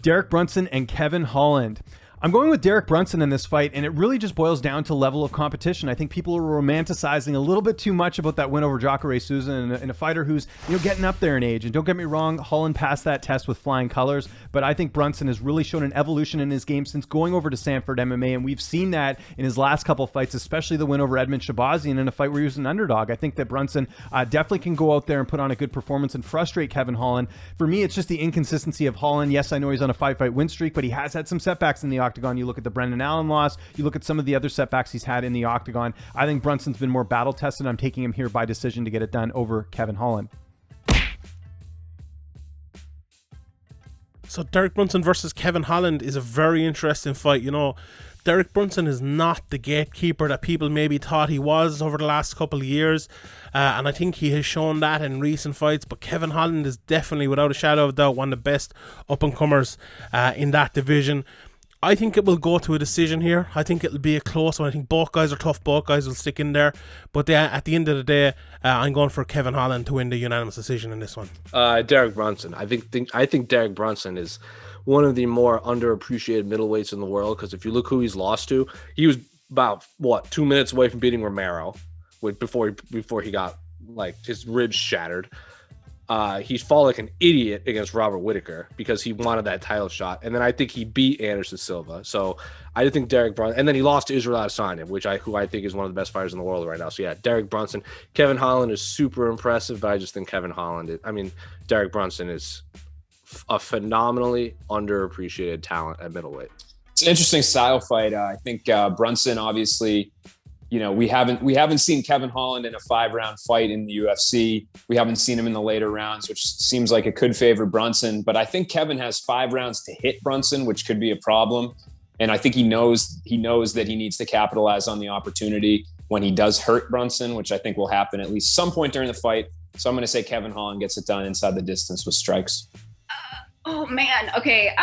Derek Brunson and Kevin Holland. I'm going with Derek Brunson in this fight, and it really just boils down to level of competition. I think people are romanticizing a little bit too much about that win over Jacare Souza and a fighter who's getting up there in age. And don't get me wrong, Holland passed that test with flying colors, but I think Brunson has really shown an evolution in his game since going over to Sanford MMA, and we've seen that in his last couple of fights, especially the win over Edmund Shabazian in a fight where he was an underdog. I think that Brunson definitely can go out there and put on a good performance and frustrate Kevin Holland. For me, it's just the inconsistency of Holland. Yes, I know he's on a 5-fight win streak, but he has had some setbacks in the octagon. You look at the Brendan Allen loss, you look at some of the other setbacks he's had in the octagon. I think Brunson's been more battle tested. I'm taking him here by decision to get it done over Kevin Holland. So Derek Brunson versus Kevin Holland is a very interesting fight. Derek Brunson is not the gatekeeper that people maybe thought he was over the last couple of years, and I think he has shown that in recent fights. But Kevin Holland is definitely, without a shadow of a doubt, one of the best up-and-comers in that division. I think it will go to a decision here. I think it'll be a close one. I think both guys are tough. Both guys will stick in there. But at the end of the day, I'm going for Kevin Holland to win the unanimous decision in this one. Derek Brunson. I think Derek Brunson is one of the more underappreciated middleweights in the world, because if you look who he's lost to, he was about 2 minutes away from beating Romero before he got his ribs shattered. He fought like an idiot against Robert Whittaker because he wanted that title shot. And then I think he beat Anderson Silva. So I think Derek Brunson, and then he lost to Israel Adesanya, who I think is one of the best fighters in the world right now. So yeah, Derek Brunson. Kevin Holland is super impressive, but I just think Derek Brunson is a phenomenally underappreciated talent at middleweight. It's an interesting style fight. I think Brunson, obviously, we haven't seen Kevin Holland in a 5-round fight in the UFC. We haven't seen him in the later rounds, which seems like it could favor Brunson. But I think Kevin has 5 rounds to hit Brunson, which could be a problem. And I think he knows that he needs to capitalize on the opportunity when he does hurt Brunson, which I think will happen at least some point during the fight. So I'm going to say Kevin Holland gets it done inside the distance with strikes. Oh man. Okay.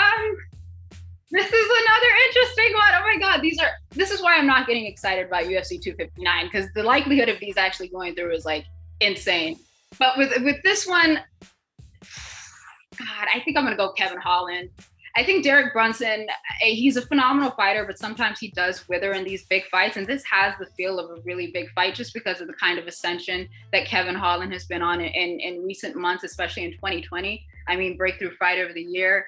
This is another interesting one. Oh my God. This is why I'm not getting excited about UFC 259, because the likelihood of these actually going through is insane. But with this one, God, I think I'm going to go Kevin Holland. I think Derek Brunson, he's a phenomenal fighter, but sometimes he does wither in these big fights. And this has the feel of a really big fight just because of the kind of ascension that Kevin Holland has been on in recent months, especially in 2020. Breakthrough Fighter of the Year.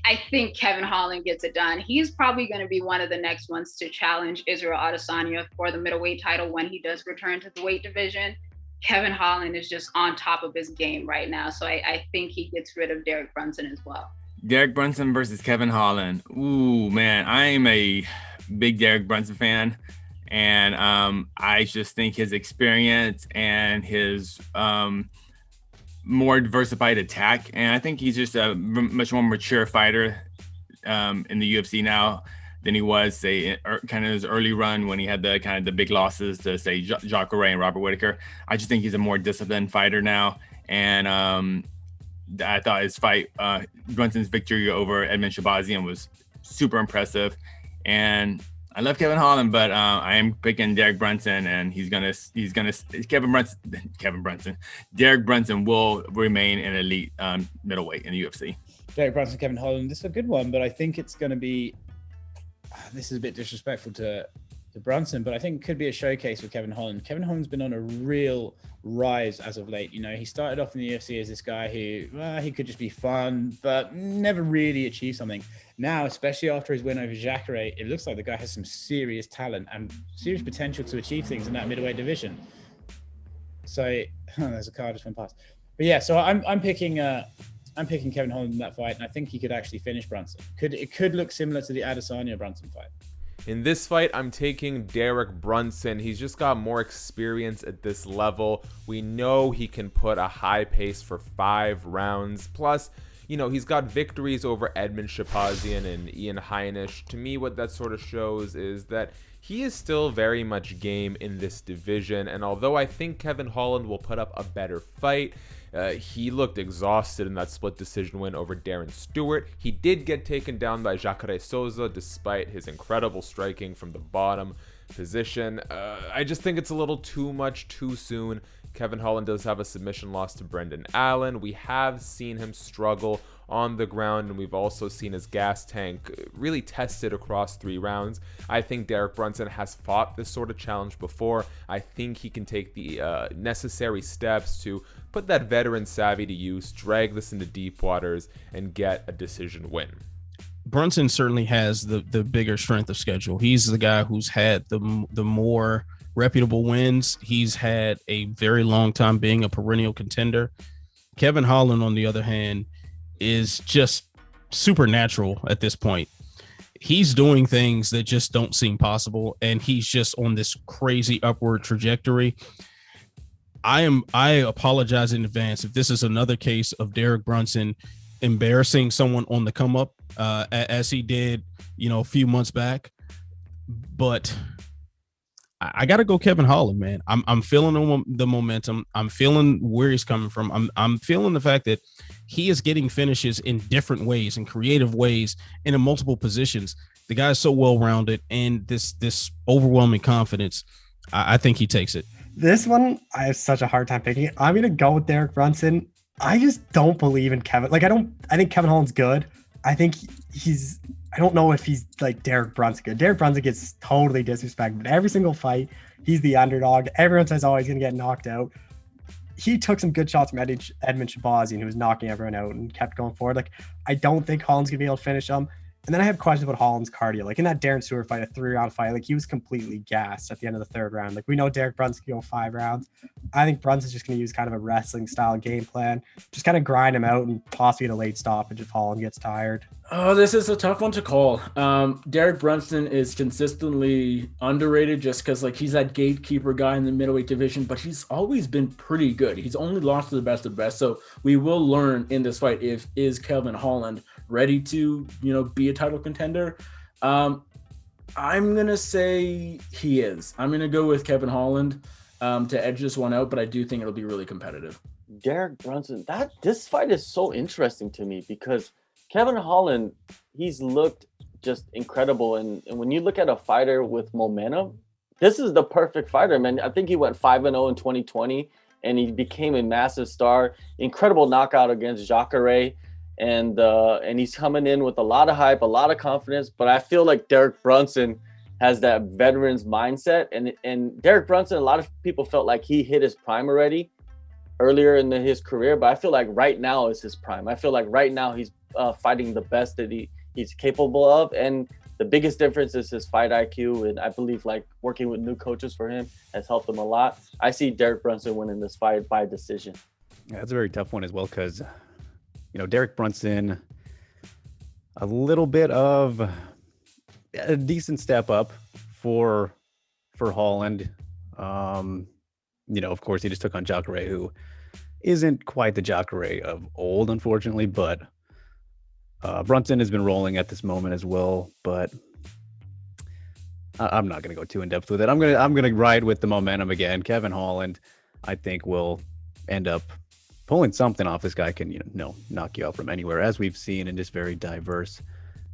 I think Kevin Holland gets it done. He's probably going to be one of the next ones to challenge Israel Adesanya for the middleweight title when he does return to the weight division. Kevin Holland is just on top of his game right now. So I think he gets rid of Derek Brunson as well. Derek Brunson versus Kevin Holland. Ooh, man, I am a big Derek Brunson fan. And I just think his experience and his more diversified attack, and I think he's just a much more mature fighter in the UFC now than he was, say, kind of his early run when he had the big losses to, say, Jacare and Robert Whittaker. I just think he's a more disciplined fighter now, and I thought his fight, Brunson's victory over Edmund Shabazian, was super impressive. And I love Kevin Holland, but I am picking Derek Brunson, and Derek Brunson will remain an elite middleweight in the UFC. Derek Brunson, Kevin Holland, this is a good one, but I think it's going to be, this is a bit disrespectful to Brunson, but I think it could be a showcase for Kevin Holland. Kevin Holland's been on a real rise as of late. He started off in the UFC as this guy who, he could just be fun, but never really achieved something. Now, especially after his win over Jacare, it looks like the guy has some serious talent and serious potential to achieve things in that middleweight division. So, there's a car just went past. But yeah, so I'm picking Kevin Holland in that fight, and I think he could actually finish Brunson. It could look similar to the Adesanya Brunson fight. In this fight, I'm taking Derek Brunson. He's just got more experience at this level. We know he can put a high pace for 5 rounds. Plus, he's got victories over Edmund Shabazian and Ian Heinisch. To me, what that sort of shows is that he is still very much game in this division. And although I think Kevin Holland will put up a better fight, he looked exhausted in that split decision win over Darren Stewart. He did get taken down by Jacare Souza despite his incredible striking from the bottom position. I just think it's a little too much too soon. Kevin Holland does have a submission loss to Brendan Allen. We have seen him struggle on the ground, and we've also seen his gas tank really tested across 3 rounds. I think Derek Brunson has fought this sort of challenge before. I think he can take the necessary steps to put that veteran savvy to use, drag this into deep waters, and get a decision win. Brunson certainly has the bigger strength of schedule. He's the guy who's had the more reputable wins. He's had a very long time being a perennial contender. Kevin Holland, on the other hand, is just supernatural at this point. He's doing things that just don't seem possible, and he's just on this crazy upward trajectory. I apologize in advance if this is another case of Derek Brunson embarrassing someone on the come up, as he did, a few months back. But I got to go Kevin Holland, man. I'm feeling the momentum. I'm feeling where he's coming from. I'm feeling the fact that he is getting finishes in different ways, in creative ways, and in multiple positions. The guy's so well-rounded, and this overwhelming confidence, I think he takes it. This one, I have such a hard time picking. I'm going to go with Derek Brunson. I just don't believe in Kevin. I think Kevin Holland's good. I think I don't know if he's like Derek Brunson good. Derek Brunson gets totally disrespected. But every single fight, he's the underdog. Everyone says, oh, he's going to get knocked out. He took some good shots from Edmund Shabazian, who was knocking everyone out and kept going forward. I don't think Holland's going to be able to finish him. And then I have questions about Holland's cardio. In that Darren Stewart fight, a 3-round fight, he was completely gassed at the end of the 3rd round. We know Derek Brunson can go 5 rounds. I think Brunson's just going to use kind of a wrestling style game plan, just kind of grind him out and possibly get a late stoppage if Holland gets tired. Oh, this is a tough one to call. Derek Brunson is consistently underrated just because he's that gatekeeper guy in the middleweight division, but he's always been pretty good. He's only lost to the best of the best. So we will learn in this fight is Kevin Holland ready to, be a title contender. I'm going to say he is. I'm going to go with Kevin Holland to edge this one out, but I do think it'll be really competitive. Derek Brunson, this fight is so interesting to me because Kevin Holland, he's looked just incredible. And when you look at a fighter with momentum, this is the perfect fighter, man. I think he went 5-0 in 2020, and he became a massive star. Incredible knockout against Jacare. And he's coming in with a lot of hype, a lot of confidence. But I feel like Derek Brunson has that veteran's mindset. And Derek Brunson, a lot of people felt like he hit his prime already earlier in his career. But I feel like right now is his prime. I feel like right now he's fighting the best that he's capable of. And the biggest difference is his fight IQ. And I believe working with new coaches for him has helped him a lot. I see Derek Brunson winning this fight by decision. Yeah, that's a very tough one as well because, Derek Brunson, a little bit of a decent step up for Holland. Of course, he just took on Jacare, who isn't quite the Jacare of old, unfortunately, but Brunson has been rolling at this moment as well, but I'm not going to go too in depth with it. I'm going to ride with the momentum again. Kevin Holland, I think, will end up pulling something off. This guy can, knock you out from anywhere, as we've seen, and just very diverse.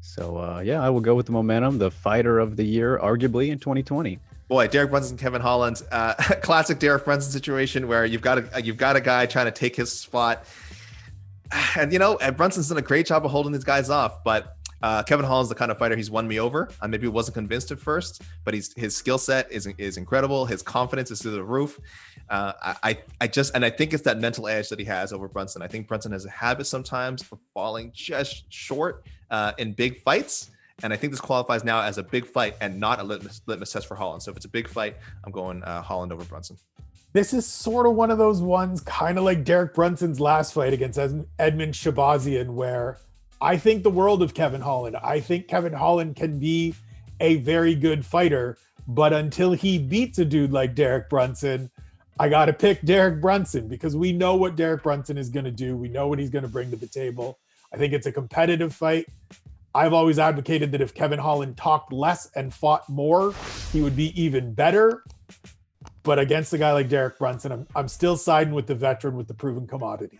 So, I will go with the momentum, the fighter of the year, arguably in 2020. Boy, Derek Brunson, Kevin Holland, classic Derek Brunson situation where you've got a guy trying to take his spot, and Brunson's done a great job of holding these guys off, but Kevin Holland's the kind of fighter, he's won me over. I maybe wasn't convinced at first, but his skill set is incredible. His confidence is through the roof. I think it's that mental edge that he has over Brunson. I think Brunson has a habit sometimes of falling just short in big fights. And I think this qualifies now as a big fight and not a litmus test for Holland. So if it's a big fight, I'm going Holland over Brunson. This is sort of one of those ones, kind of like Derek Brunson's last fight against Edmund Shabazian, where I think the world of Kevin Holland. I think Kevin Holland can be a very good fighter, but until he beats a dude like Derek Brunson, I got to pick Derek Brunson because we know what Derek Brunson is going to do. We know what he's going to bring to the table. I think it's a competitive fight. I've always advocated that if Kevin Holland talked less and fought more, he would be even better. But against a guy like Derek Brunson, I'm still siding with the veteran with the proven commodity.